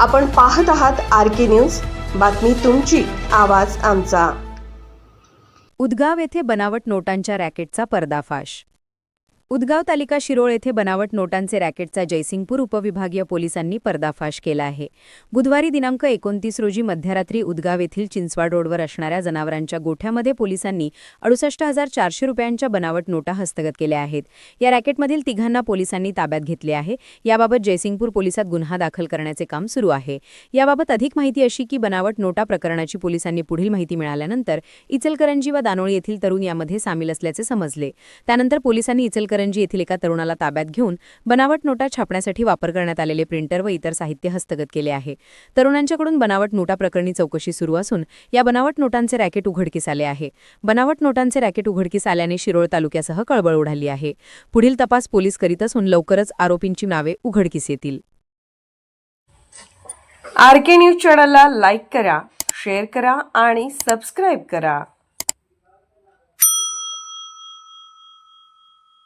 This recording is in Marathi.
आपण पाहत आहात RK न्यूज, बातमी तुमची, आवाज आमचा। उदगाव येथे बनावट नोटांच्या रॅकेटचा पर्दाफाश। उदगाव तालुका शिरोळ येथे बनावट नोटांचे रॅकेटचा जयसिंगपूर उपविभागीय पोलिसांनी पर्दाफाश केला आहे। बुधवारी दिनांक 29 रोजी मध्यरात्री उदगाव येथील चिंचवाड रोडवर असणाऱ्या जनावरांच्या गोठ्यामध्ये पोलिसांनी 68,400 रुपयांच्या बनावट नोटा हस्तगत केल्या आहेत। या रॅकेटमधील तिघांना पोलिसांनी ताब्यात घेतले आहे। याबाबत जयसिंगपूर पोलिसात गुन्हा दाखल करण्याचे काम सुरू आहे। याबाबत अधिक माहिती अशी की बनावट नोटा प्रकरणाची पोलिसांनी पुढील माहिती मिळाल्यानंतर इचलकरंजी व दानोळी येथील तरुण यामध्ये सामील असल्याचे समजले। त्यानंतर पोलिसांनी इचलकरंजी येथील एका तरुणाला ताब्यात घेऊन बनावट नोटा छापण्यासाठी वापर करण्यात आलेले प्रिंटर व इतर साहित्य हस्तगत केले आहे। तरुणांच्याकडून बनावट नोटा प्रकरणी चौकशी सुरू असून या बनावट नोटांचे रॅकेट उघडकीस आले आहे। बनावट नोटांचे रॅकेट उघडकीस आल्याने शिरोळ तालुक्यासह खळबळ उडाली आहे। पुढील तपास पोलीस करीत असून लवकरच आरोपींची नावे उघडकीस येतील। RK न्यूज चॅनलला लाईक करा, शेअर करा आणि सबस्क्राइब करा।